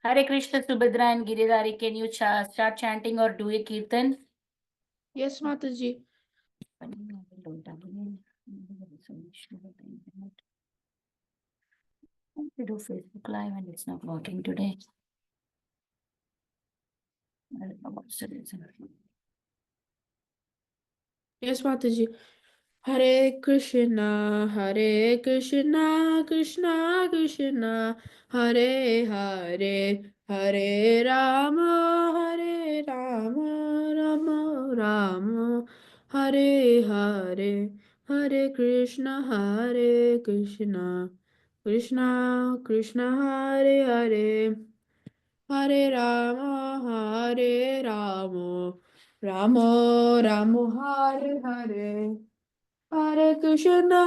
Hare Krishna, Subhadra and Giridhari, can you start chanting or do a kirtan? Yes, Mataji. I want to do Facebook Live and it's not working today. I don't know what's the reason. Yes, Mataji. Hare Krishna, Krishna Krishna, Hare Hare, Hare Rama, Rama Rama, Hare Hare, Hare Krishna, Krishna Krishna, Hare Hare, Hare Rama, Rama Rama, Hare Hare. Hare Krishna,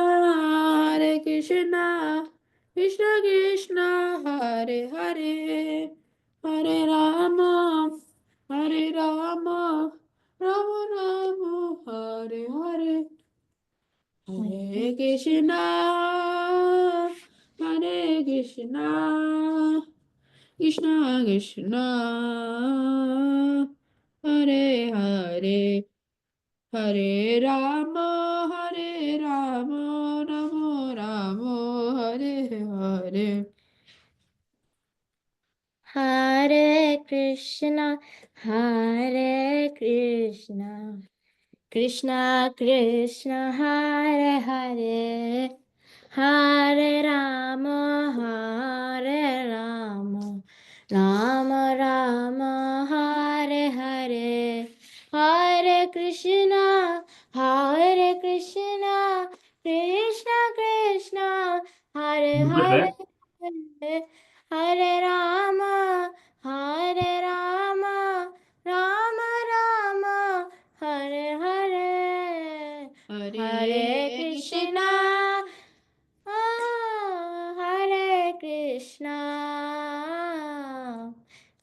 Krishna Krishna, Hare Hare, Hare Rama, Rama Rama, Hare Hare, Hare Krishna, Krishna Krishna, Hare Hare. Hare Rama, Rama Rama, Hare Hare. Hare Krishna, Krishna Krishna, Hare Hare, Hare Rama, Rama Rama, Hare Hare, Hare Krishna, Krishna Krishna, Hare Hare, Hare Rama, Rama Rama, Hare Hare, Hare Krishna, Hare Krishna,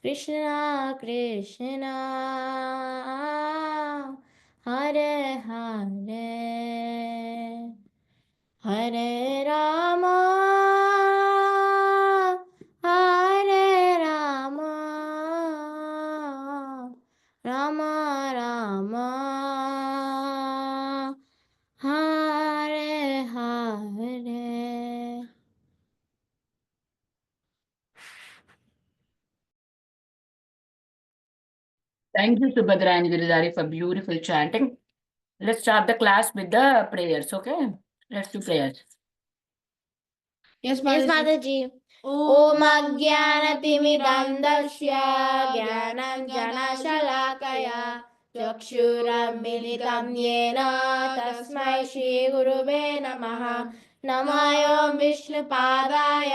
Krishna Krishna, Hare Hare, Hare Rama, Rama Rama, Hare Hare. Thank you, Subhadra and Giridhari, for beautiful chanting. Let's start the class with the prayers, okay? Let's do prayers. Yes, Mataji. Om Ajnanatimirandasya Jnananjanashalakaya Chakshuramiलितं येन तस्मै श्रीगुरुवे नमः नमः विष्णुपादाय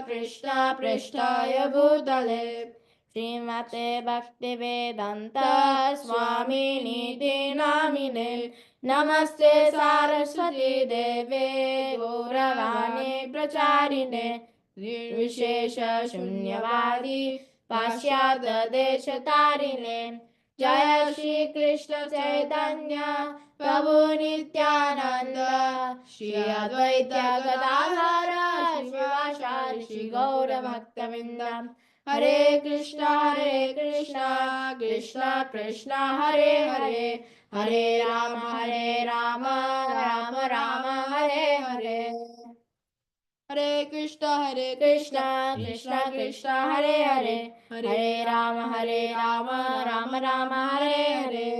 कृष्णपृष्ठाय भूतले श्रीमते भक्तिवेदान्त स्वामिनीति नामिने नमस्ते सारस्वती देवे गौरवाणी प्रचारिणे निर्विशेष शून्यवादी पाश्चात्य देशतारिणे जय श्री कृष्ण चैतन्य प्रभु नित्यानंद श्री अद्वैत गदाधर शिवाचार्य श्री गौर भक्तवृंद हरे Krishna Krishna Krishna Hare Hare Hare Ram Ram Ram Hare Hare Hare Krishna, Krishna Krishna Krishna Hare Hare Hare Ram Ram Ram Hare Hare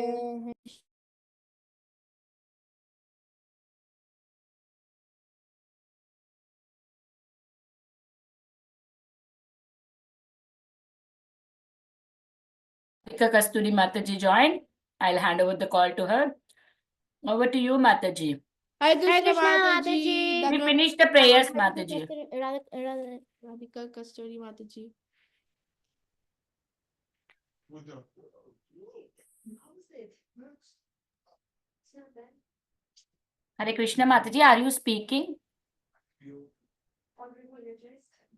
Kasturi Mataji joined. I'll hand over the call to her. Over to you, Mataji. Hare Hare Krishna, Krishna Mataji. We finished the prayers, Mataji. Radhika Kasturi Mataji. Hare Krishna, Mataji, are you speaking?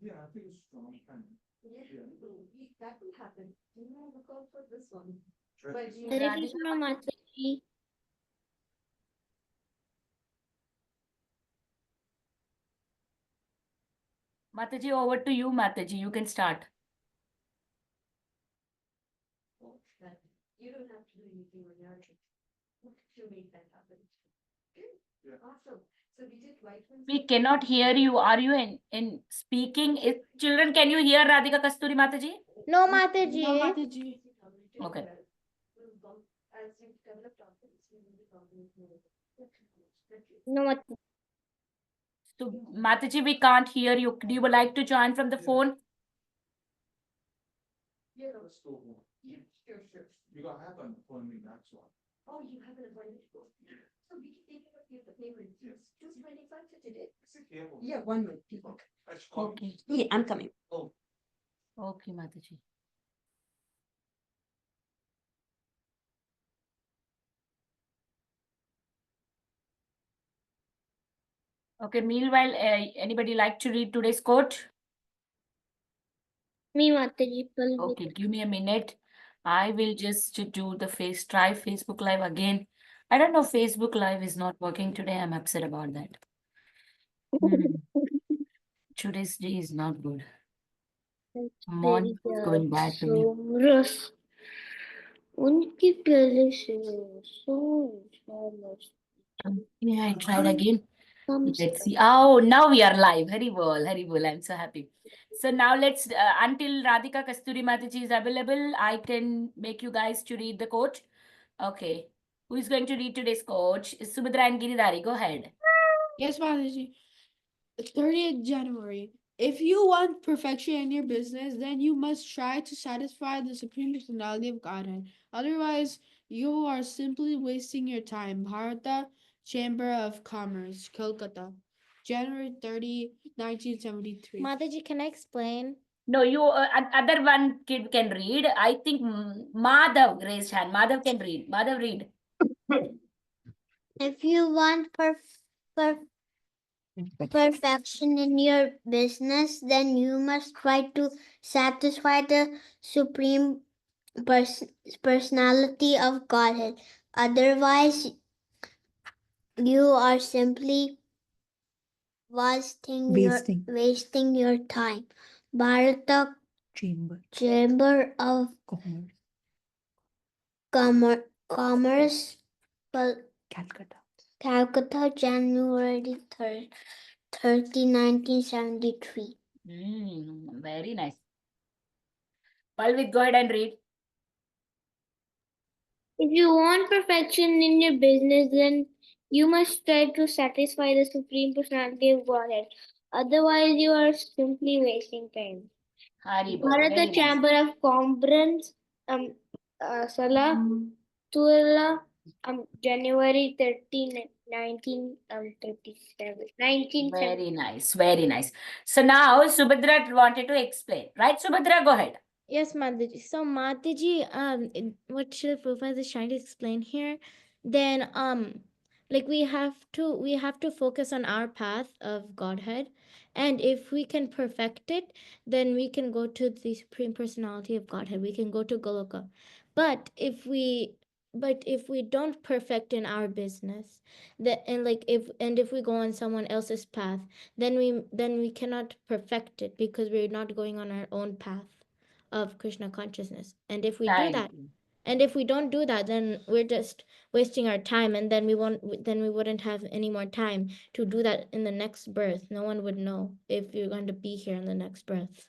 Yeah, I think it's strong. That will happen. You know, look out for this one. But you Hare Krishna Mataji. Mataji, over to you, Mataji. You can start. You don't have to do anything on your own. To make that happen. Good. Yeah. Awesome. So we did white ones. We cannot hear you. Are you in speaking? Children, can you hear Radhika Kasturi Mataji? No, Mataji. No, Mataji. Okay. As you develop confidence, you will be confident more. No, Mataji. So Mataji, we can't hear you. Do you like to join from the Yeah. phone? Yeah, Let's go home. yeah, sure. You got have an appointment, that's why. Oh, you have an appointment to go. So we can take care of you the payment. Yes. 225 for today. Sit here. Yeah, 1 minute. people. I should call you. Okay. Yeah, I'm coming. Okay, Mataji. Okay, meanwhile, anybody like to read today's quote? Me, Mataji. Okay, give me a minute. I will just do the try Facebook Live again. I don't know, Facebook Live is not working today. I'm upset about that. Today's day is not good. Morning is going bad to me. Rus. उनकी प्याले से Yeah, I tried again. Come Let's see. Oh, now we are live. Haribol, Haribol. I'm so happy. So now let's, until Radhika Kasturi Mataji is available, I can make you guys to read the quote. Okay. Who is going to read today's quote? Subhadra and Giridhari. Go ahead. Yes, Mataji. 30th January. If you want perfection in your business, then you must try to satisfy the Supreme Personality of Godhead. Otherwise, you are simply wasting your time. Bharata Chamber of Commerce, Kolkata, January 30, 1973. Mataji, can I explain? No, you other one kid can read. I think Madhav raised hand. Madhav can read. Madhav, read. If you want perfection in your business, then you must try to satisfy the Supreme Personality of Godhead. Otherwise, you are simply wasting your time. Bharata Chamber of Commerce, Calcutta, January 30, 1973. Very nice. Palvit, go ahead and read. If you want perfection in your business, then you must try to satisfy the Supreme Personality of Godhead. Otherwise, you are simply wasting time. Haribol. Bharata Very nice. Chamber of Commerce, Salah, Tuala, January 13, 1937. 1970. Very nice. Very nice. So now Subhadra wanted to explain. Right, Subhadra? Go ahead. Yes, Mataji. So Mataji, what Srila Prabhupada is trying to explain here, then like we have to focus on our path of Godhead, and if we can perfect it, then we can go to the Supreme Personality of Godhead. We can go to Goloka. But if we don't perfect in our business, if we go on someone else's path, then we cannot perfect it because we're not going on our own path of Krishna consciousness. And if we do Thank that, you. and if we don't do that, then we're just wasting our time, and then we wouldn't have any more time to do that in the next birth. No one would know if you're going to be here in the next birth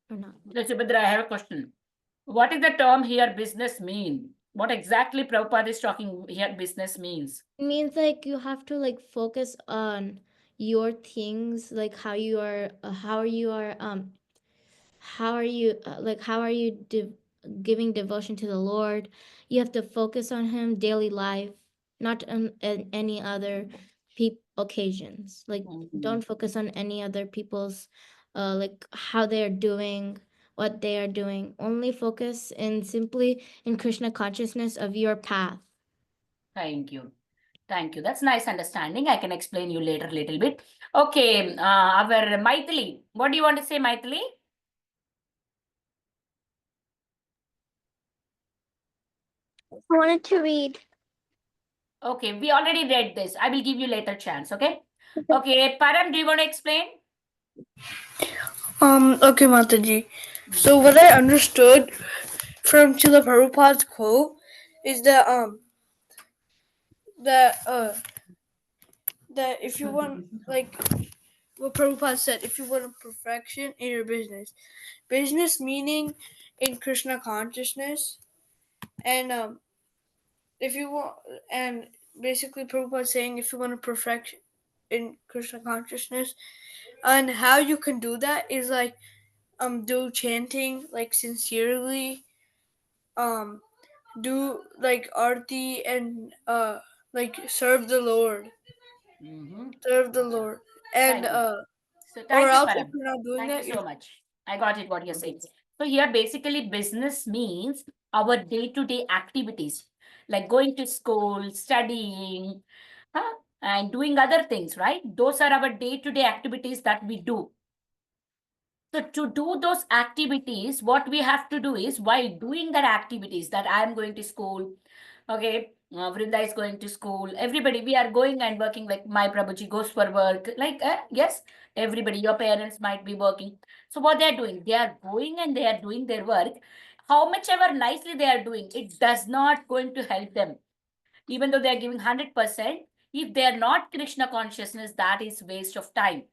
or not. So Subhadra, I have a question. What is the term here business mean? What exactly Prabhupada is talking here business means? It means like you have to like focus on your things, like how you are giving devotion to the Lord. You have to focus on Him daily life, not on any other occasions. Like don't focus on any other people's like how they're doing, what they are doing. Only focus simply in Krishna consciousness of your path. Thank you. Thank you. That's nice understanding. I can explain you later a little bit. Okay, our Maithili. What do you want to say, Maithili? I wanted to read. Okay, we already read this. I will give you later chance, okay? Okay, Param, do you want to explain? Okay, Mataji. So what I understood from Srila Prabhupada's quote is that if you want, like what Prabhupada said, if you want perfection in your business meaning in Krishna consciousness, and if you want, and basically Prabhupada saying if you want to perfection in Krishna consciousness, and how you can do that is like do chanting like sincerely, do like arti and like serve the Lord, Mhm. and Thank you. So or thank you, else if Param. you're not doing Thank that, you you're so much. I got it what you're saying. So here basically business means our day-to-day activities like going to school, studying, and doing other things, right? Those are our day-to-day activities that we do. So to do those activities, what we have to do is while doing that activities that I am going to school, okay, Vrinda is going to school, everybody, we are going and working like my Prabhuji goes for work, like, yes, everybody, your parents might be working. So what they are doing, they are going and they are doing their work. How much ever nicely they are doing, it does not going to help them. Even though they are giving 100%, if they are not Krishna consciousness, that is waste of time.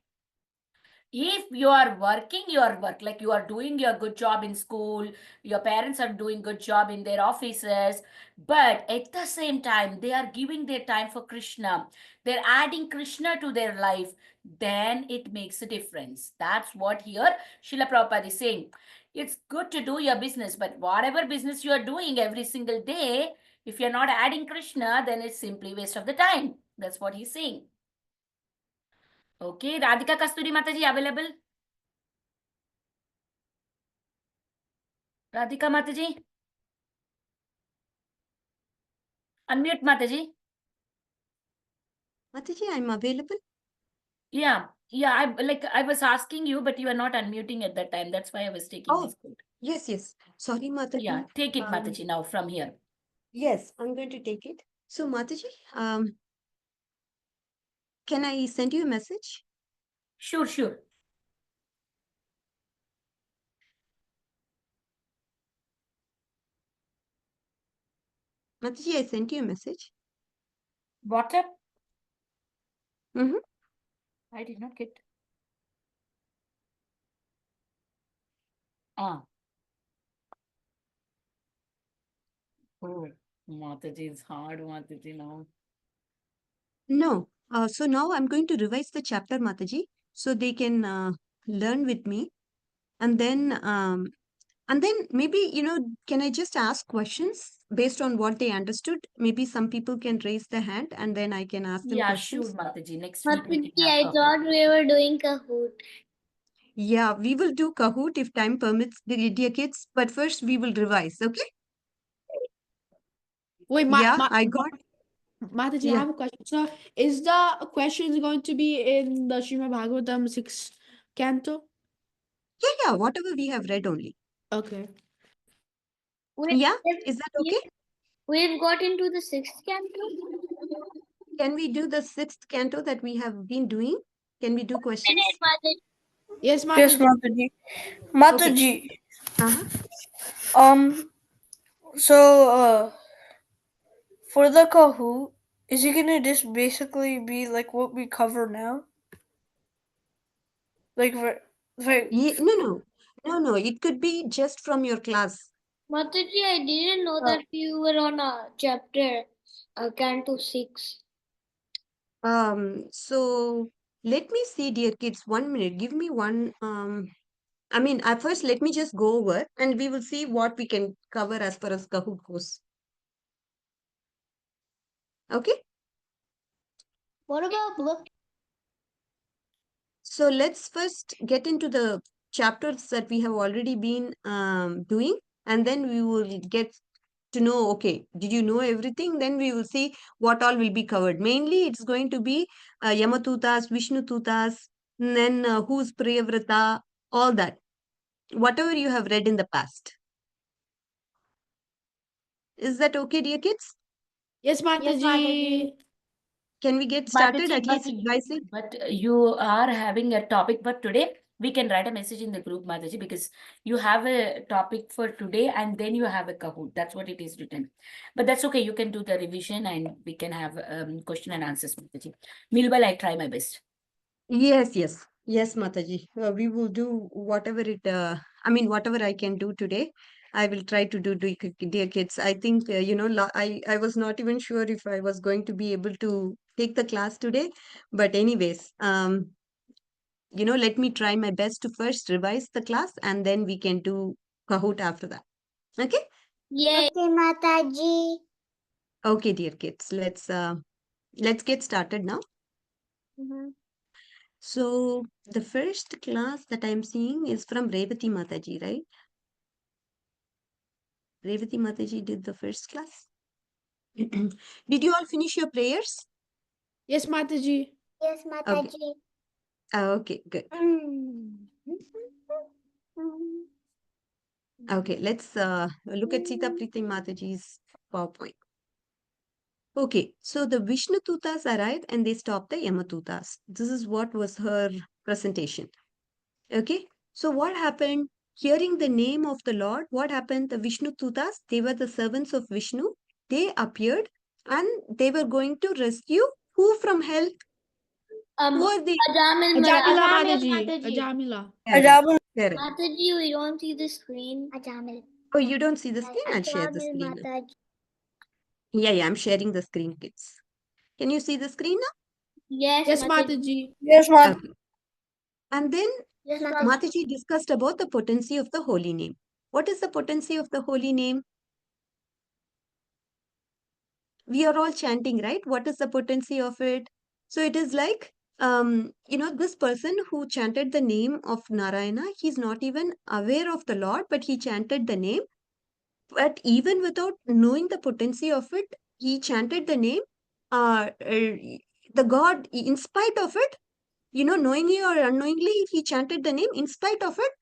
If you are working your work, like you are doing your good job in school, your parents are doing good job in their offices, but at the same time they are giving their time for Krishna, they're adding Krishna to their life, then it makes a difference. That's what here Srila Prabhupada is saying. It's good to do your business, but whatever business you are doing every single day, if you're not adding Krishna, then it's simply waste of the time. That's what he's saying. Okay, Radhika Kasturi Mataji available? Radhika Mataji? Unmute Mataji. Mataji, I'm available. Yeah, I was asking you, but you are not unmuting at that time. That's why I was taking Oh, this code. yes. Sorry, Mataji. Yeah, take it, Um, Mataji, now from here. Yes, I'm going to take it. So, Mataji, can I send you a message? Sure, sure. Mataji, I sent you a message. WhatsApp? Mm-hmm. I did not get. Ah. Oh, Mataji, it's hard, Mataji, now. No. So now I'm going to revise the chapter, Mataji, so they can learn with me. And then maybe, can I just ask questions based on what they understood? Maybe some people can raise their hand and then I can ask them Yeah, sure, questions. Mataji. Next week we Mataji, can have I Kahoot. thought we were doing Kahoot. Yeah, we will do Kahoot if time permits, dear kids. But first, we will revise, okay? Wait, Yeah, I got. Mataji, I Yeah, have a question. So, is the questions going to be in the Srimad Bhagavatam 6th canto? yeah, whatever we have read only. Okay. Yeah, is that okay? We've got into the 6th canto. Can we do the 6th canto that we have been doing? Can we do questions? Minute, Mataji. Yes, yes, Mataji. Mataji. Uh-huh. So for the Kahoot, is it gonna just basically be like what we cover now? Like No. It could be just from your class. Mataji, I didn't know that you were on a chapter, canto 6. So let me see, dear kids, 1 minute. Give me one. At first, let me just go over and we will see what we can cover as far as Kahoot goes. Okay? What about book? So let's first get into the chapters that we have already been doing, and then we will get to know, okay, did you know everything? Then we will see what all will be covered. Mainly, it's going to be Yamatutas, Vishnututas, and then who's Priyavrata, all that. Whatever you have read in the past. Is that okay, dear kids? Yes, Mataji. Can we get started Mataji, at least revising? but you are having a topic, but today we can write a message in the group, Mataji, because you have a topic for today and then you have a Kahoot. That's what it is written. But that's okay. You can do the revision and we can have question and answers, Mataji. Meanwhile, I try my best. Yes, yes, yes, Mataji. We will do whatever whatever I can do today. I will try to do, dear kids. I think, I was not even sure if I was going to be able to take the class today. But anyways, let me try my best to first revise the class and then we can do Kahoot after that. Okay? Yay. Okay, Mataji. Okay, dear kids. Let's get started now. So the first class that I'm seeing is from Revati Mataji, right? Revati Mataji did the first class. Did you all finish your prayers? Yes, Mataji. Yes, Mataji. Okay, good. Okay, let's look at Sita Priti Mataji's PowerPoint. Okay, so the Vishnututas arrived and they stopped the Yamatutas. This is what was her presentation. Okay, so what happened? Hearing the name of the Lord, what happened? The Vishnututas, they were the servants of Vishnu. They appeared and they were going to rescue who from hell? Who are they? Ajamil Ajamila Mataji. Mataji. Ajamila. Correct, Ajamil. correct. Mataji, we don't see the screen. Ajamil. Oh, you don't see the screen? I'll share the Ajamil screen now. Mataji. Yeah, I'm sharing the screen, kids. Can you see the screen now? Yes, Yes, Mataji. Mataji. Yes, Mataji. Okay. And then Yes, Mataji. Mataji discussed about the potency of the holy name. What is the potency of the holy name? We are all chanting, right? What is the potency of it? So it is like, this person who chanted the name of Narayana, he's not even aware of the Lord, but he chanted the name. But even without knowing the potency of it, he chanted the name. The God, in spite of it, knowingly or unknowingly, he chanted the name. In spite of it,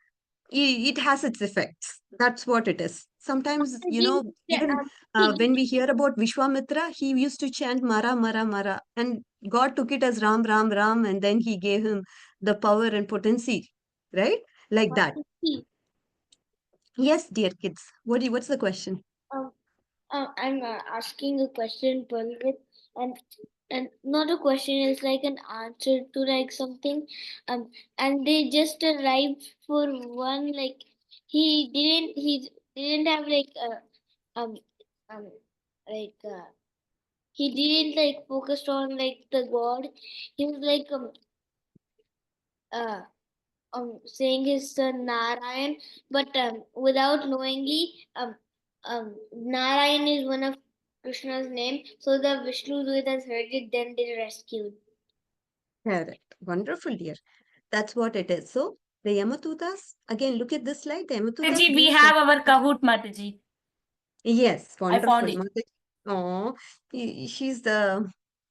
it has its effects. That's what it is. Sometimes, even when we hear about Vishwamitra, he used to chant Mara, Mara, Mara. And God took it as Ram, Ram, Ram. And then he gave him the power and potency, right? Like that. Yes, dear kids. What's the question? I'm asking a question, Pulvit, and not a question. It's like an answer to like something. And they just arrived for one. Like he didn't have like um um like he didn't like focused on like the God. He was like uh saying his son Narayan, but without knowingly Narayan is one of Krishna's name. So the Vishnu Dutas heard it, then they rescued. Correct. Wonderful, dear. That's what it is. So the Yamatutas, again, look at this slide. The Yamatutas. Mataji, we being have our Kahoot, Mataji. Yes, I found wonderful. it. Oh, she's the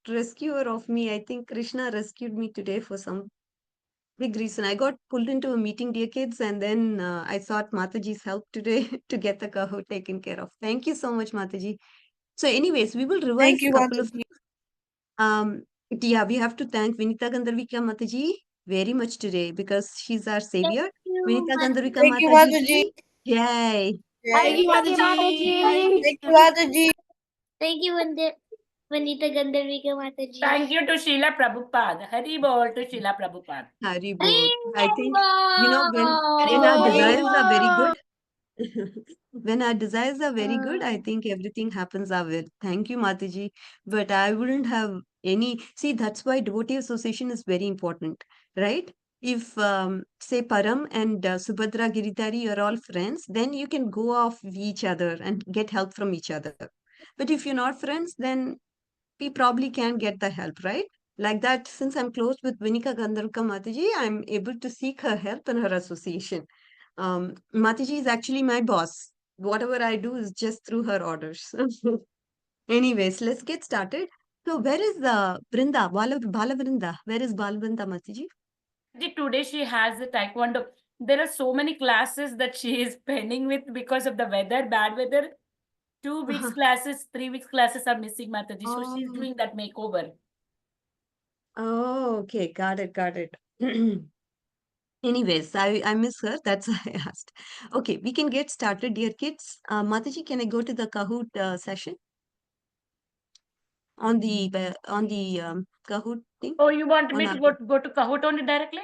rescuer of me. I think Krishna rescued me today for some big reason. I got pulled into a meeting, dear kids, and then I sought Mataji's help today to get the Kahoot taken care of. Thank you so much, Mataji. So, anyways, we will revise Thank a you, couple of Mataji. yeah, we have to thank Vinita Gandharvika Mataji very much today because she's our savior. Vinita Gandharvika Thank you, Mataji Mataji. ki Yay! Thank you, Thank you, Mataji. Thank you, Mataji. Thank you, Vanita Gandharvika Mataji. Thank you to Srila Prabhupada. Hari bol to Srila Prabhupada. Hari bol. I think, when our Hari desires are very bol. good, when our desires are very good, I think everything happens our way. Thank you, Mataji. But I wouldn't have any. See, that's why devotee association is very important, right? If, say, Param and Subhadra Giridhari, you're all friends, then you can go off each other and get help from each other. But if you're not friends, then we probably can get the help, right? Like that, since I'm close with Vinika Gandharvika Mataji, I'm able to seek her help and her association. Mataji is actually my boss. Whatever I do is just through her orders. Anyways, let's get started. So where is the Brinda, Bala Brinda? Where is Bala Brinda, Mataji? Today she has the taekwondo. There are so many classes that she is pending with because of the weather, bad weather. 2 weeks classes, 3 weeks classes are missing, Mataji. So she's Oh. doing that makeover. Oh, okay. Got it. Anyways, I miss her. That's why I asked. Okay, we can get started, dear kids. Mataji, can I go to the Kahoot session on the Kahoot thing? Oh, you want me On to our go to Kahoot only directly?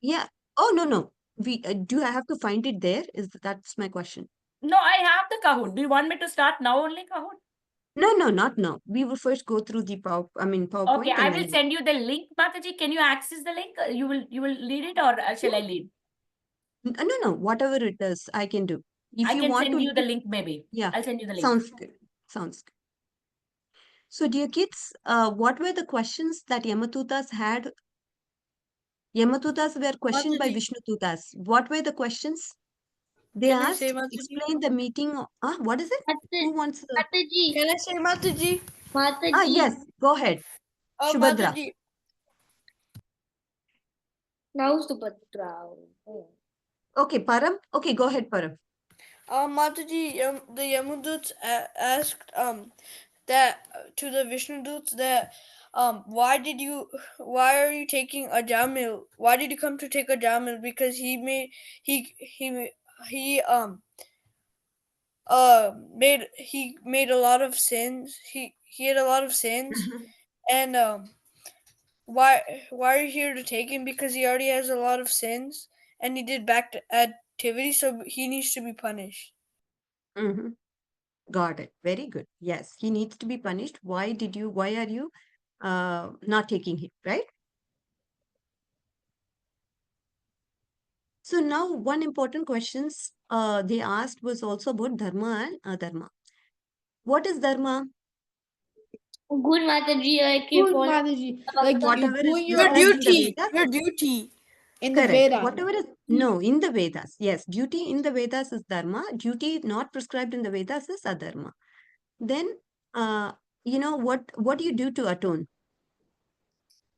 Yeah. Oh, no. We do I have to find it there? That's my question. No, I have the Kahoot. Do you want me to start now only Kahoot? No, not now. We will first go through the PowerPoint Okay, I and will then send you the link, Mataji. Can you access the link? You will lead it, or shall I lead? no, whatever it is, I can do. If I you can want send to you the lead, link maybe. yeah, I'll send you the link. sounds good. Sounds good. So, dear kids, what were the questions that Yamatutas had? Yamatutas were questioned by Mataji, Vishnututas. What were the questions? They can I say asked, Mataji? explain the meeting. What is it? Who wants? Mataji, Can I say Mataji? Mataji. Yes, go ahead. Shubhadra. Mataji. Now Subhadra. Okay, Param. Okay, go ahead, Param. Mataji, the Yamuduts asked that to the Vishnu Doots that why are you taking a Jamil? Why did you come to take a Jamil? Because he made a lot of sins. He had a lot of sins, and why are you here to take him? Because he already has a lot of sins, and he did back activity, so he needs to be punished. Mhm. Got it. Very good. Yes, he needs to be punished. Why are you not taking him, right? So now one important questions they asked was also about dharma and adharma. What is dharma? Good Mataji, I can Good follow. Mataji. Like Whatever you're is doing your Your own prescribed in the duty, Vedas? your duty. in the Correct. Vedas. Whatever is no in the Vedas. Yes, duty in the Vedas is dharma. Duty not prescribed in the Vedas is adharma. Then what do you do to atone?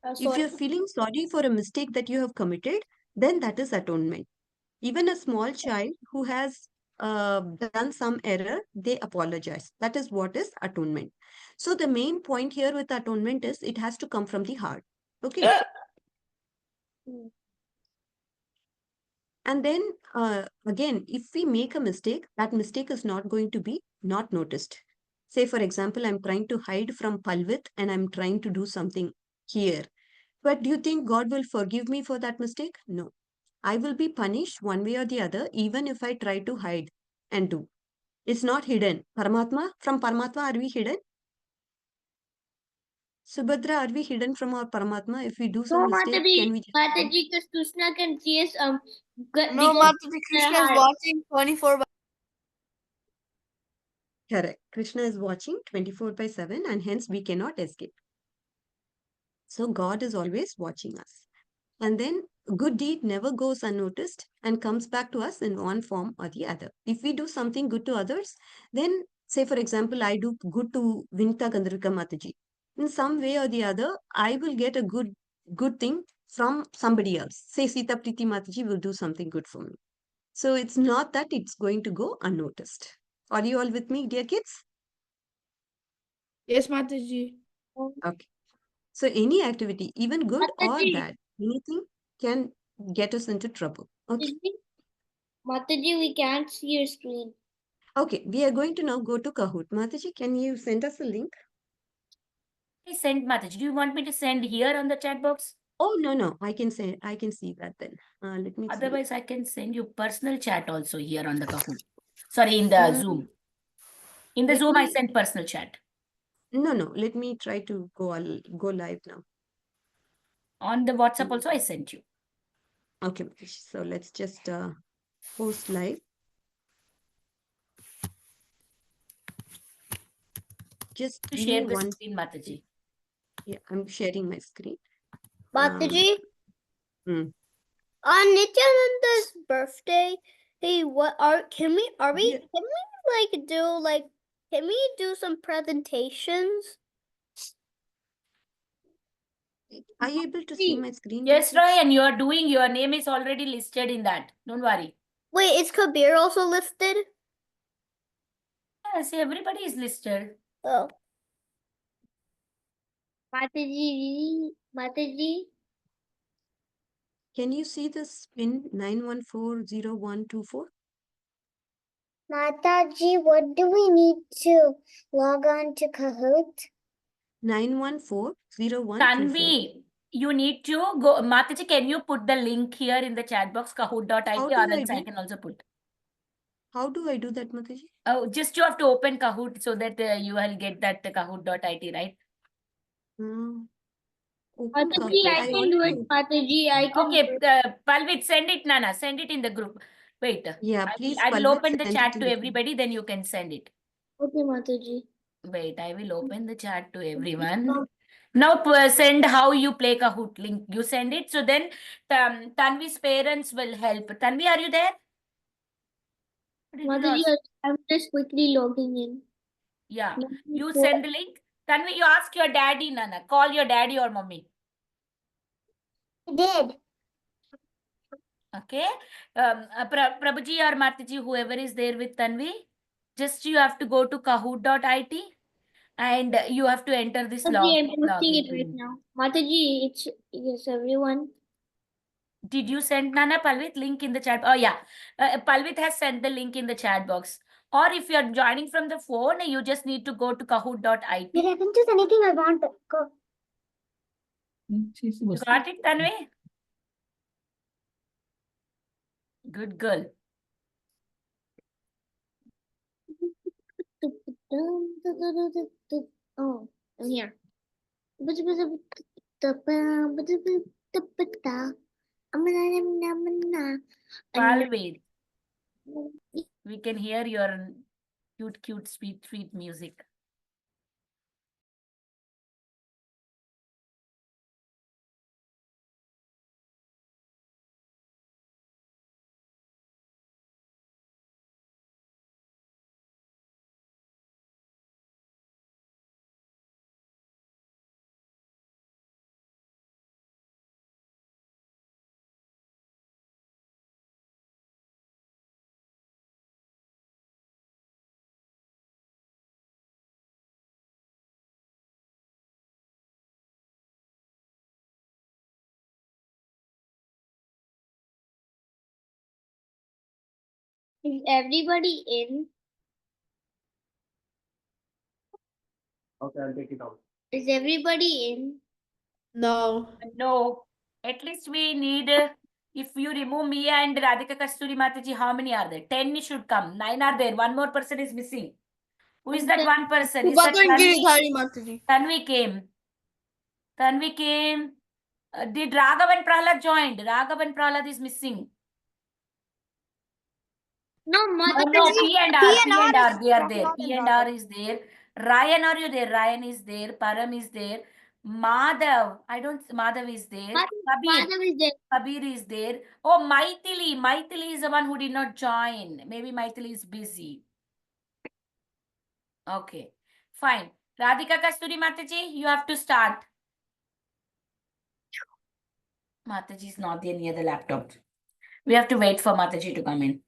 If Sorry. you're feeling sorry for a mistake that you have committed, then that is atonement. Even a small child who has done some error, they apologize. That is what is atonement. So the main point here with atonement is it has to come from the heart. Okay. And then again, if we make a mistake, that mistake is not going to be not noticed. Say, for example, I'm trying to hide from Palvit and I'm trying to do something here. But do you think God will forgive me for that mistake? No. I will be punished one way or the other, even if I try to hide and do. It's not hidden. From Paramatma, are we hidden? Subhadra, are we hidden from our Paramatma? If we do some No, mistake, Mataji, can we just hide? Mataji, because Krishna can see us. No, Because Mataji, Krishna is heart. watching 24/7. Correct. Krishna is watching 24/7 and hence we cannot escape. So God is always watching us. And then good deed never goes unnoticed and comes back to us in one form or the other. If we do something good to others, then say for example, I do good to Vinita Gandharvika Mataji. In some way or the other, I will get a good thing from somebody else. Say Sita Priti Mataji will do something good for me. So it's not that it's going to go unnoticed. Are you all with me, dear kids? Yes, Mataji. Okay. So any activity, even good or Mataji, bad, anything can get us into trouble. Okay. Mataji, we can't see your screen. Okay, we are going to now go to Kahoot. Mataji, can you send us a link? I sent Mataji. Do you want me to send here on the chat box? Oh, no. I can see that then. Let me see. Otherwise, I can send you personal chat also here on the Kahoot. Sorry, in the Zoom. In the Let Zoom, I me- sent personal chat. No. Let me try to go live now. On the WhatsApp also, I sent you. Okay, so let's just post live. Just To give share me the one. screen, Mataji. Yeah, I'm sharing my screen. Mataji, Hmm. on Nityananda's birthday, hey, can we Yeah. can we do some presentations? Are you able to see my screen? Yes, dear kids? Roy, and you are doing, your name is already listed in that. Don't worry. Wait, is Kabir also listed? Yes, everybody is listed. Oh. Mataji, Can you see this pin 9140124? Mataji, what do we need to log on to Kahoot? 9140124. Tanvi, you need to go. Mataji, can you put the link here in the chat box, kahoot.it, How or do I else I do? can also put. How do I do that, Mataji? Oh, just you have to open Kahoot so that you will get that kahoot.it, right? Open Mataji, Kahoot. I can do it. already- Mataji, I can do Okay, it. Palvit, send it, Nana. Send it in the group. Wait, Yeah, I will, please, I will Palvit, open the send it chat in to the group. everybody, then you can send it. Okay, Mataji. Wait, I will open the chat to everyone. Now send how you play Kahoot link. You send it. So then Tanvi's parents will help. Tanvi, are you there? Did you Mataji, lost? I'm just quickly logging in. Yeah. You 94. send the link. Tanvi, you ask your daddy, Nana. Call your daddy or mommy. I did. Okay. Prabhuji or Mataji, whoever is there with Tanvi, just you have to go to kahoot.it and you have to enter this Mataji, I'm posting login. it right now. Mataji, it's yes, everyone. Did you send Nana Palvit link in the chat? Oh yeah, Palvit has sent the link in the chat box. Or if you are joining from the phone, you just need to go to kahoot.it. I can choose anything I want. Go. You got it, Tanvi? Good girl. Oh, I'm here. Palvit, we can hear your cute, sweet music. Is everybody in? Okay, I'll take it out. Is everybody in? No. No, at least we need, if you remove Mia and Radhika Kasturi Mataji, how many are there? 10 should come. 9 are there. One more person is missing. Who is that Okay. one person? Is that Button Tanvi? Giridhari Mataji. Tanvi came. Tanvi came. Did Raghav and Prahlad joined? Raghav and Prahlad is missing. No, Mataji. No, P and R. P and R. They are there. Prahlad P and and R is there. Ryan, are you there? Ryan is there. Param is there. Madhav. Madhav is there. Kabir. Madhav is there. Kabir is there. Oh, Maithili. Maithili is the one who did not join. Maybe Maithili is busy. Okay. Fine. Radhika Kasturi Mataji, you have to start. Mataji is not there near the laptop. We have to wait for Mataji to come in.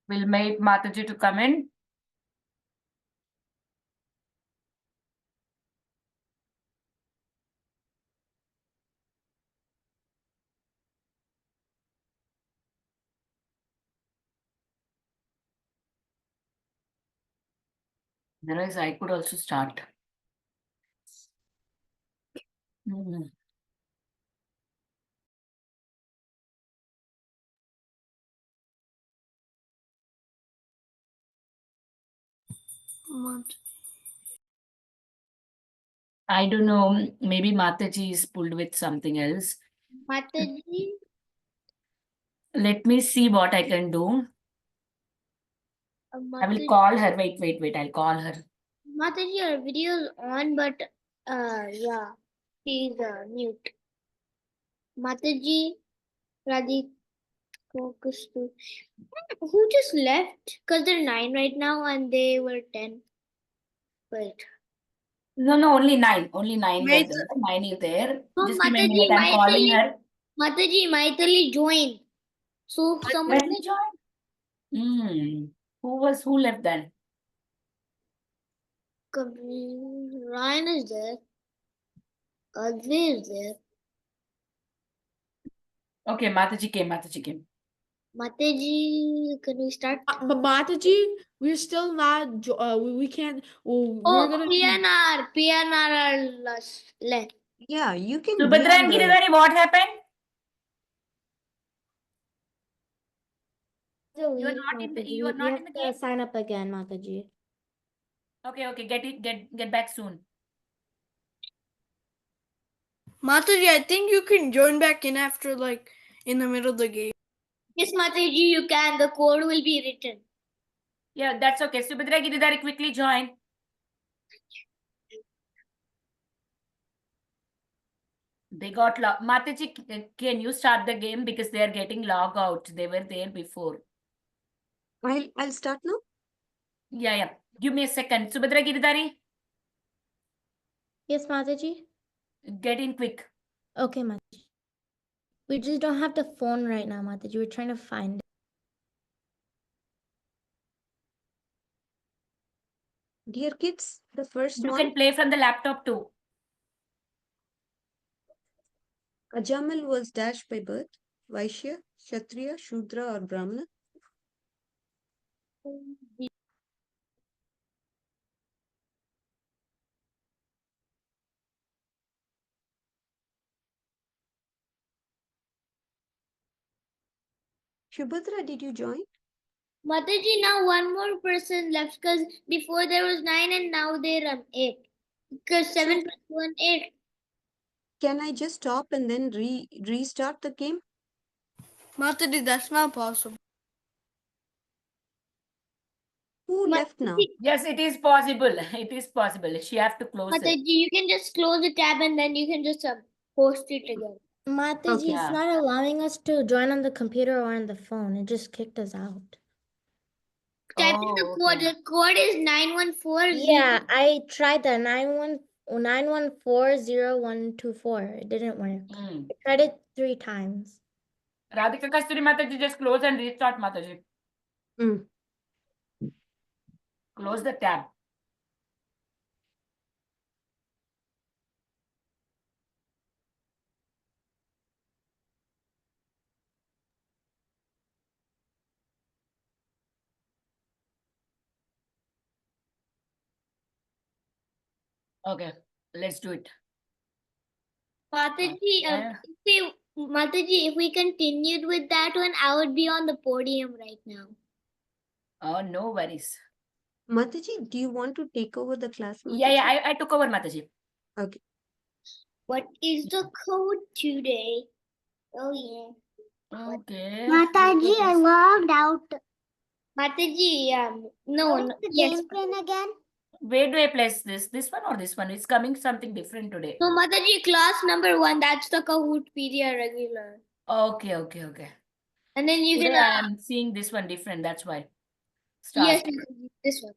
We'll wait Mataji to come in. Otherwise, I could also start. Mhm. I don't know. Maybe Mataji is pulled with something else. Mataji. Let me see what I can do. I will Mataji. call her. Wait. I'll call her. Mataji, your video is on, but yeah. She's mute. Mataji, Radhika, Kastu. Who just left? Because they're 9 right now and they were 10. Wait. No, no, only 9. Only 9 were Wait. there. 9 is there. No, Just give me a Mataji, minute. I'm calling her. Mataji, Maithili joined. So someone When join? Who left then? Ryan is there. Advay is there. Okay, Mataji came. Mataji, can we start? But Mataji, we're still not. We can't. Well, we're Oh, gonna. PNR are left. Yeah, you can be Subhadra on and the. Giridhari, what happened? To You are leave, not in the. Mataji. You are We not have in the to game. sign up again, Mataji. Okay. Get back soon. Mataji, I think you can join back in after like in the middle of the game. Yes, Mataji, you can. The code will be written. Yeah, that's okay. Subhadra, Giridhari, quickly join. They got logged. Mataji, can you start the game because they are getting logged out? They were there before. I'll start now. Yeah. Give me a second. Subhadra, Giridhari, Yes, Mataji. get in quick. Okay, Mataji. We just don't have the phone right now, Mataji. We're trying to find it. Dear kids, the first You one, can play from the laptop too. Ajamal was dashed by birth, Vaishya, Kshatriya, Shudra or Brahmana. Shubhadra, did you join? Mataji, now one more person left because before there was 9 and now there are 8. Because 7 plus 1, 8. Can I just stop and then restart the game? Mataji, that's not possible. Who left now? Yes, it is possible. It is possible. She have to close it. Mataji, you can just close the tab and then you can just post it again. Mataji, Okay. it's not allowing us to join on the computer or on the phone. It just kicked us out. Type in the code. Okay. The code is 9140. Yeah, I tried that 9140124. It didn't work. I tried it 3 times. Radhika Kasturi Mataji, just close and restart Mataji. Mm. Close the tab. Okay, let's do it. Mataji, Okay. Mataji, if we continued with that one, I would be on the podium right now. Oh, no worries. Mataji, do you want to take over the class? Mataji? Yeah, I took over Mataji. Okay. What is the code today? Oh, yeah. Okay. Mataji, I logged out. Mataji, no. Yes. again? Where do I place this? This one or this one? It's coming something different today. So, Mataji, class number 1, that's the Kahootpedia regular. Okay. And then you Today can, I am seeing this one different. That's why. Start. yes, this one.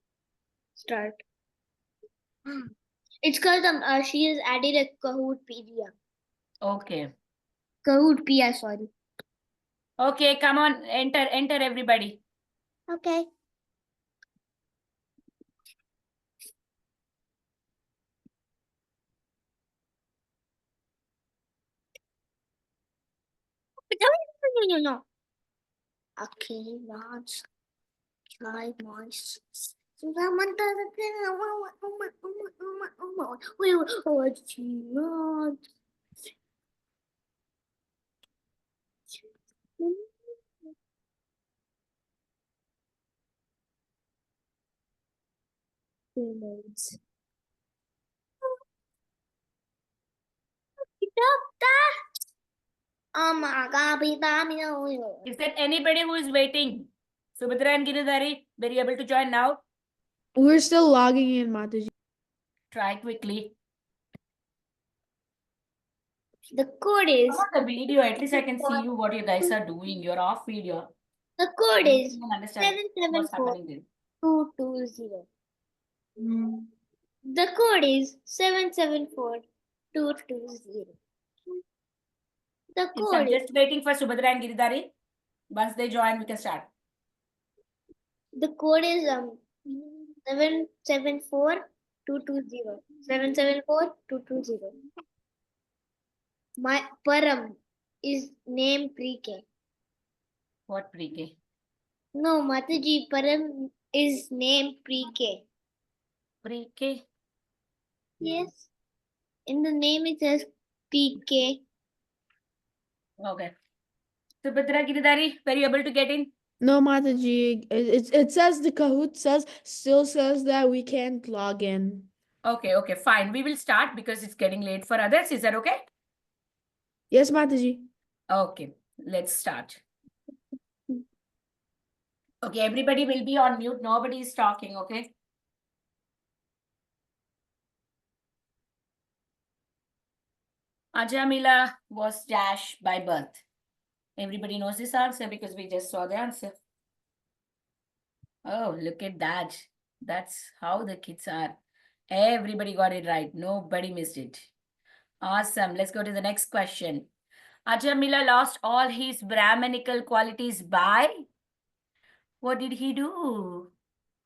Start. It's because she has added a Kahootpedia. Okay. Kahootpedia, sorry. Okay, come on. Enter everybody. Okay. No. Okay, launch. Try noise. So that one does it. Wait, what's not? Nodes. Oh my god, Is there anybody who is waiting? Subhadra and Giridhari, were you able to join now? We're still logging in, Mataji. Try quickly. The code is Come on the video, at least I can see you what you guys are doing. You're off video. the code I is don't understand what's 774 happening there. 220. The code is 774220. The Yes, code I'm is just waiting for Subhadra and Giridhari. Once they join, we can start. the code is 774220. 774220. My Param is name pre-K. What pre-K? No, Mataji, Param is name pre-K. Pre-K? Yes. In the name it says PK. Okay. Subhadra, Giridhari, were you able to get in? No, Mataji. It says the Kahoot still says that we can't log in. Okay, okay, fine. We will start because it's getting late for others. Is that okay? Yes, Mataji. Okay, let's start. Okay, everybody will be on mute. Nobody is talking, okay? Ajamila was Dash by birth. Everybody knows this answer because we just saw the answer. Oh, look at that. That's how the kids are. Everybody got it right. Nobody missed it. Awesome. Let's go to the next question. Ajamila lost all his Brahmanical qualities by? What did he do?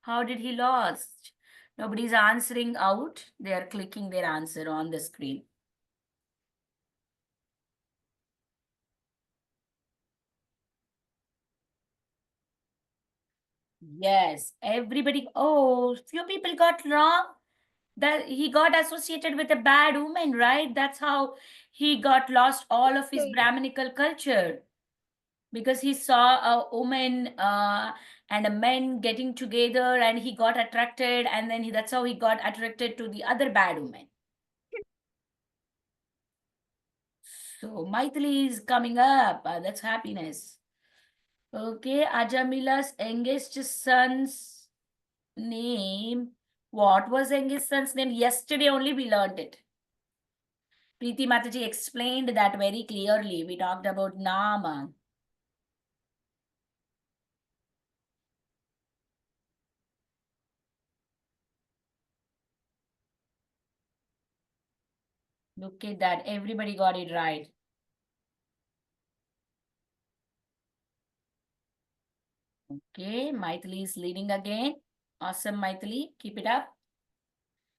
How did he lost? Nobody's answering out. They are clicking their answer on the screen. Yes, everybody. Oh, few people got wrong. That he got associated with a bad woman, right? That's how he got lost all of his Brahminical culture. Because he saw a woman and a man getting together and he got attracted, and then that's how he got attracted to the other bad woman. So Maithili is coming up. That's happiness. Okay, Ajamila's youngest son's name. What was youngest son's name? Yesterday only we learned it. Preeti Mataji explained that very clearly. We talked about Nama. Look at that. Everybody got it right. Okay, Maithili is leading again. Awesome, Maithili. Keep it up.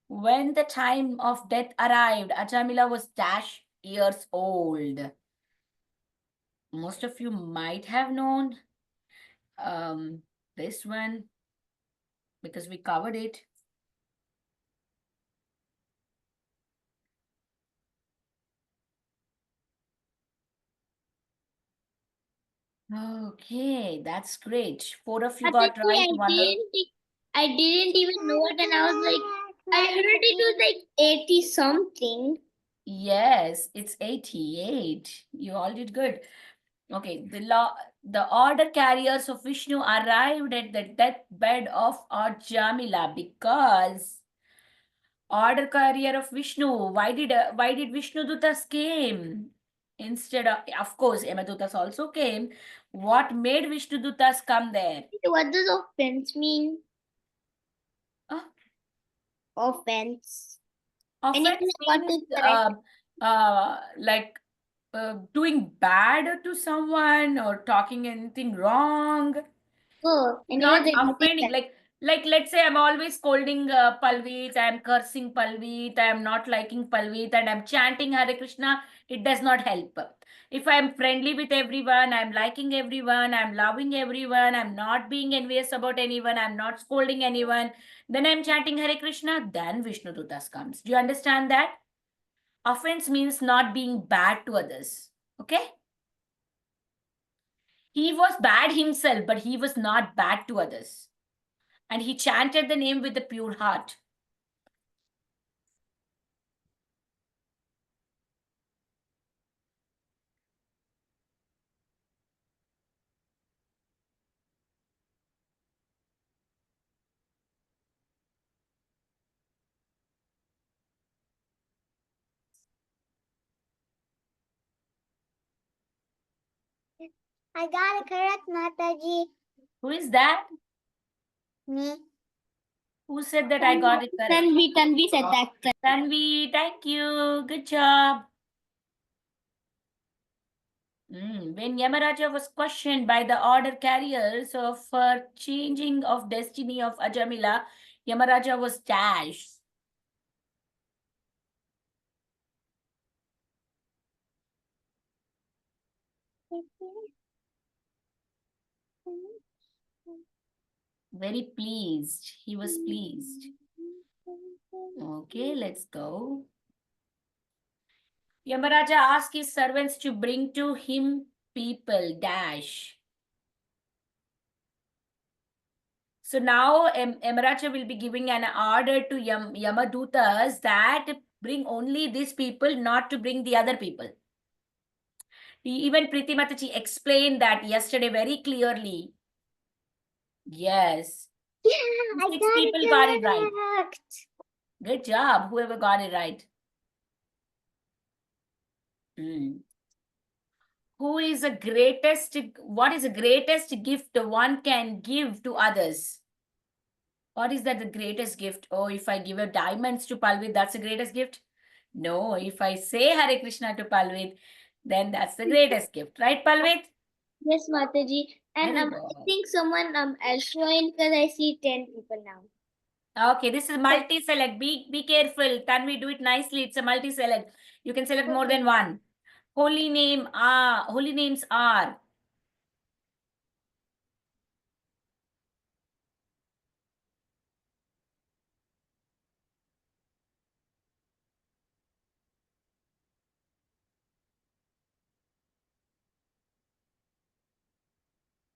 When the time of death arrived, Ajamila was dash years old. Most of you might have known this one because we covered it. Okay, that's great. 4 of you got Mataji, right. I didn't even know it, and I was like, I heard it was like 80 something. Yes, it's 88. You all did good. Okay, the order carriers of Vishnu arrived at the deathbed of Ajamila because order carrier of Vishnu. Why did Vishnu Dutas came? Instead of course, Yamadutas also came. What made Vishnu Dutas come there? What does offense mean? Uh, Offense. Offense What means is correct? like doing bad to someone or talking anything wrong. Oh, Not anyway, offending. Like let's say I'm always scolding Palveet, I'm cursing Palveet, I'm not liking Palveet, and I'm chanting Hare Krishna. It does not help. If I'm friendly with everyone, I'm liking everyone, I'm loving everyone, I'm not being envious about anyone, I'm not scolding anyone, then I'm chanting Hare Krishna, then Vishnu Dutas comes. Do you understand that? Offense means not being bad to others. Okay? He was bad himself, but he was not bad to others. And he chanted the name with a pure heart. I got it correct, Mataji. Who is that? Me. Who said that I got it correct? Tanvi said that. Tanvi, thank you. Good job. When Yamaraja was questioned by the order carriers of changing of destiny of Ajamila, Yamaraja was dashed. Very pleased. He was pleased. Okay, let's go. Yamaraja asked his servants to bring to him people dash. So now Yamaraja will be giving an order to Yamadutas that bring only these people, not to bring the other people. Even Preeti Mataji explained that yesterday very clearly. Yes. Yeah, I 6 got people it got it right. correct. Good job, whoever got it right. Who is the greatest, what is the greatest gift one can give to others? What is that the greatest gift? Oh, if I give a diamonds to Palvit, that's the greatest gift? No, if I say Hare Krishna to Palvit, then that's the greatest gift. Right, Palvit? Yes, Mataji. And Very I good. think someone else joined because I see 10 people now. Okay, this is multi-select. Be careful. Tanvi, do it nicely. It's a multi-select. You can select more than one. Holy names are.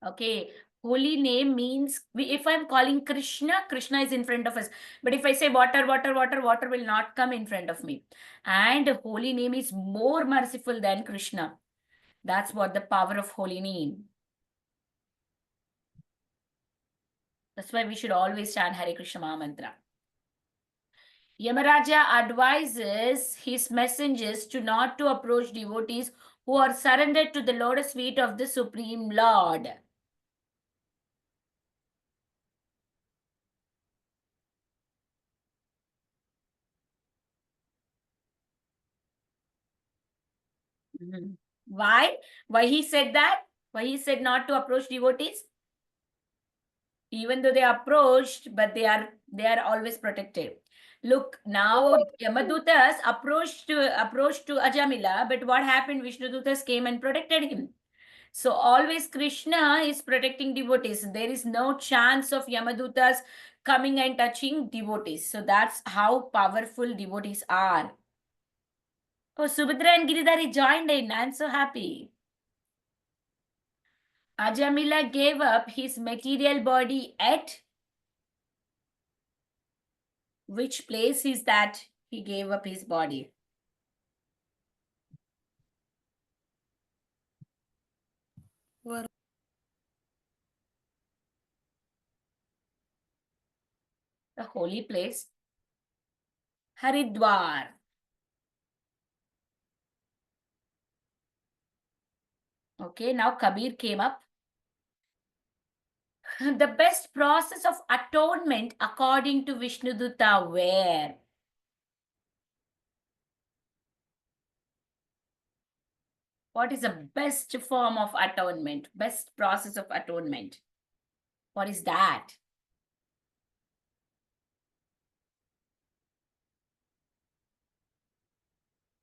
Okay, holy name means if I'm calling Krishna, Krishna is in front of us. But if I say water, water, water, water will not come in front of me. And holy name is more merciful than Krishna. That's what the power of holy name. That's why we should always chant Hare Krishna Maha Mantra. Yamaraja advises his messengers to not to approach devotees who are surrendered to the lotus feet of the Supreme Lord. Why? Why he said that? Why he said not to approach devotees? Even though they approached, but they are always protected. Look, now Yamadutas approached to Ajamila, but what happened? Vishnudutas came and protected him. So always Krishna is protecting devotees. There is no chance of Yamadutas coming and touching devotees. So that's how powerful devotees are. Oh, Subhadra and Giridhari joined in. I'm so happy. Ajamila gave up his material body at which place is that he gave up his body? What? The holy place. Haridwar. Okay, now Kabir came up. The best process of atonement according to Vishnudutta where? What is the best form of atonement? Best process of atonement? What is that?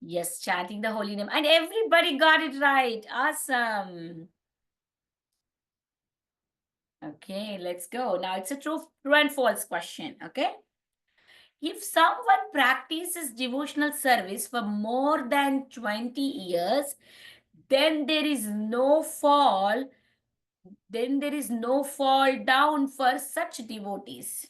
Yes, chanting the holy name. And everybody got it right. Awesome. Okay, let's go. Now it's a true and false question. Okay. If someone practices devotional service for more than 20 years, then there is no fall down for such devotees.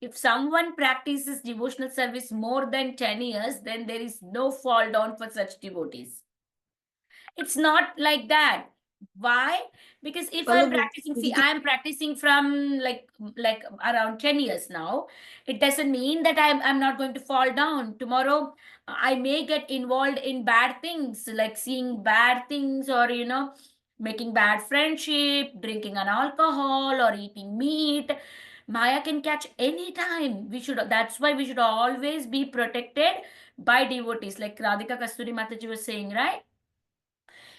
If someone practices devotional service more than 10 years, then there is no fall down for such devotees. It's not like that. Why? Because if Follow I'm the practicing, see, physical- I'm practicing from like around 10 years now. It doesn't mean that I'm not going to fall down. Tomorrow, I may get involved in bad things, like seeing bad things, or making bad friendship, drinking an alcohol, or eating meat. Maya can catch anytime. That's why we should always be protected by devotees, like Radhika Kasturi Mataji was saying, right?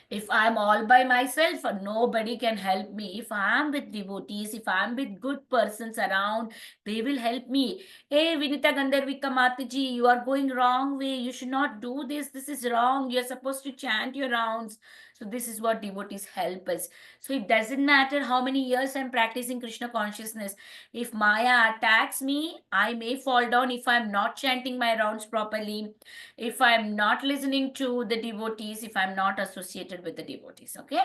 If I'm all by myself, nobody can help me. If I'm with devotees, if I'm with good persons around, they will help me. Hey, Vinita Gandharvika Mataji, you are going wrong way. You should not do this. This is wrong. You're supposed to chant your rounds. So this is what devotees help us. So it doesn't matter how many years I'm practicing Krishna consciousness. If Maya attacks me, I may fall down if I'm not chanting my rounds properly, if I'm not listening to the devotees, if I'm not associated with the devotees, okay?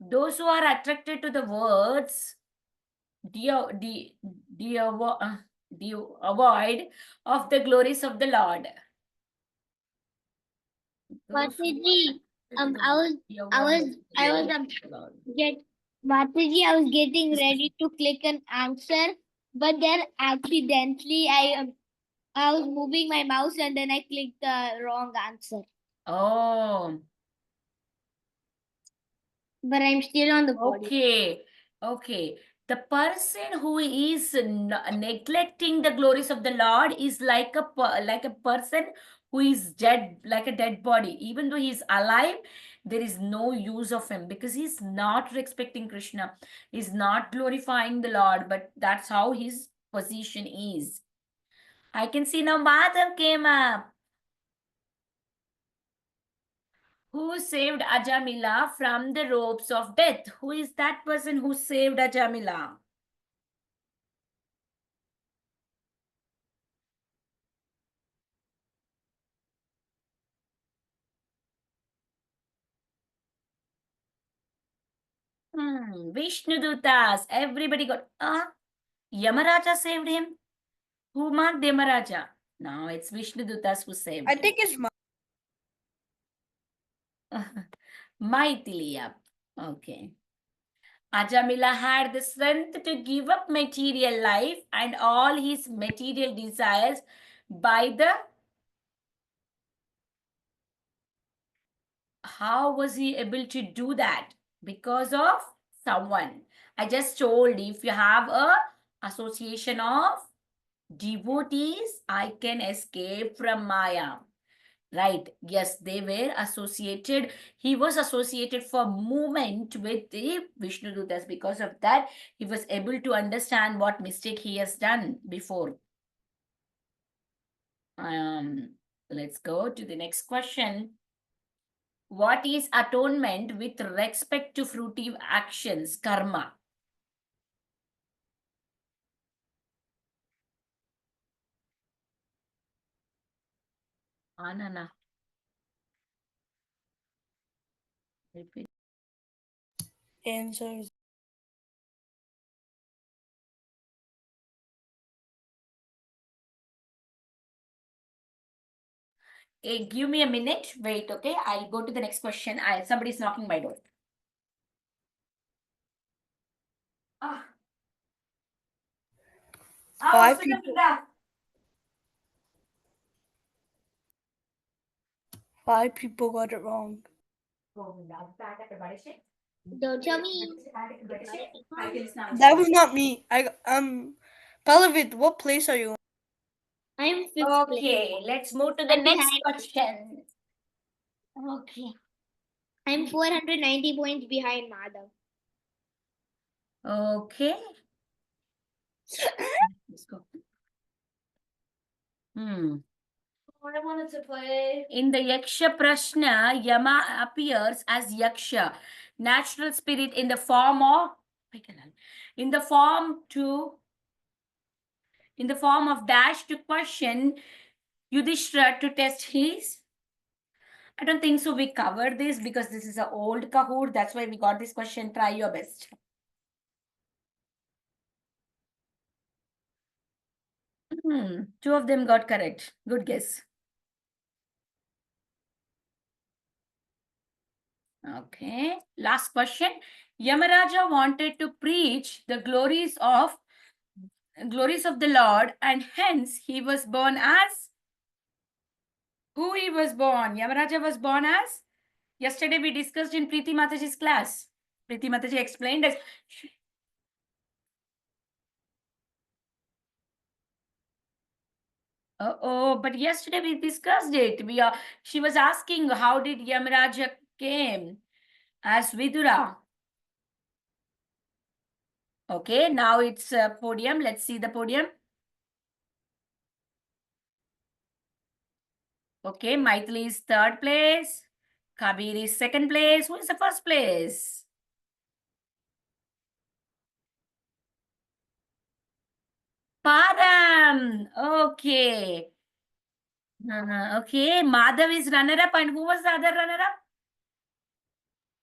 Those who are attracted to the words, avoid of the glories of the Lord. Those who Mataji, are attracted to the I words, Mataji, I was getting ready to click an answer, but then accidentally I was moving my mouse and then I clicked the wrong answer. Oh, But I'm still on the podium. okay, okay. The person who is neglecting the glories of the Lord is like a person who is dead, like a dead body. Even though he's alive, there is no use of him because he's not respecting Krishna. He's not glorifying the Lord, but that's how his position is. I can see now Madhav came up. Who saved Ajamila from the ropes of death? Who is that person who saved Ajamila? Vishnudutas. Everybody got. Yamaraja saved him. Who marked Yamaraja? No, it's Vishnudutas who saved I him. think it's Maithili, yeah. Okay. Ajamila had the strength to give up material life and all his material desires by the. How was he able to do that? Because of someone. I just told, if you have a association of devotees, I can escape from Maya. Right. Yes, they were associated. He was associated for a moment with the Vishnudutas. Because of that, he was able to understand what mistake he has done before. Let's go to the next question. What is atonement with respect to fruitive actions, karma? Anana. Repeat. answer. Okay, give me a minute. Wait, okay? I'll go to the next question. Somebody's knocking my door. Ah. Five people. 5 people got it wrong. Don't tell me. That was not me. Pallavid, what place are you in? I'm fifth place. Okay, let's move to the I'm next behind. question. Okay. I'm 490 points behind Madhav. Okay. Let's go. I wanted to play. In the Yaksha Prashna, Yama appears as Yaksha, natural spirit in the form of dash to question Yudhishthira to test his. I don't think so. We covered this because this is an old Kahoot. That's why we got this question. Try your best. Two of them got correct. Good guess. Okay. Last question. Yamaraja wanted to preach the glories of the Lord, and hence he was born as who he was born. Yamaraja was born as. Yesterday we discussed in Preeti Mataji's class. Preeti Mataji explained as. But yesterday we discussed it. She was asking how did Yamaraja came as Vidura. Okay, now it's a podium. Let's see the podium. Okay, Maithili is third place. Kabir is second place. Who is the first place? Padam. Okay. Okay, Madhav is runner-up, and who was the other runner-up?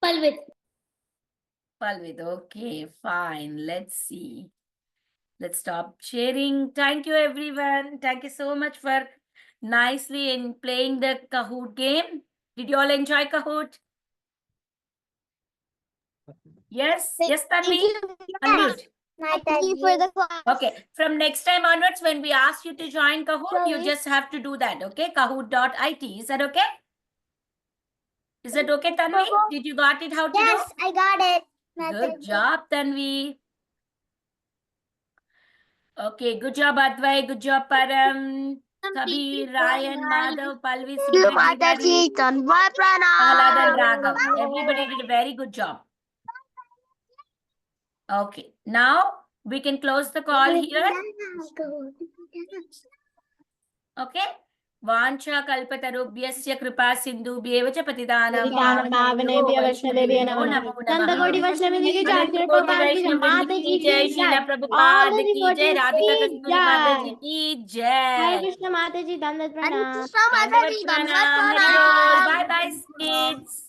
Palvit. Palvit. Okay, fine. Let's see. Let's stop sharing. Thank you, everyone. Thank you so much for nicely in playing the Kahoot game. Did you all enjoy Kahoot? Yes? Yes, Tanvi? Unmute. Thank you for the class. Okay, from next time onwards, when we ask you to join Kahoot, you Sorry. just have to do that, okay? Kahoot.it. Is that okay? Is that okay, Tanvi? Did you got it how to Yes, I got it. do? Good job, Tanvi. Okay, good job, Advai. Good job, Param. Kabir, Ryan, Madhav, Palvi, everybody. Prahlad and Raghav. Everybody did a very good job. Okay, now we can close the call here. Okay. Vancha kalpatarubhyasya kripa sindhubhyeva cha patidanam पावनेभ्यो वैष्णवेभ्यो नमः नमः। संतकोटि वैष्णवी की जय, श्री प्रभुपाद की जय, माता जी की जय, जय, शीला all प्रभुपाद the की जय, devotees राधिका की कस्तूरी माता जी जय। की हरे जय। कृष्ण माता जी दंडवत प्रणाम। Dandavad pranam. Hari Bol. Bye bye, kids.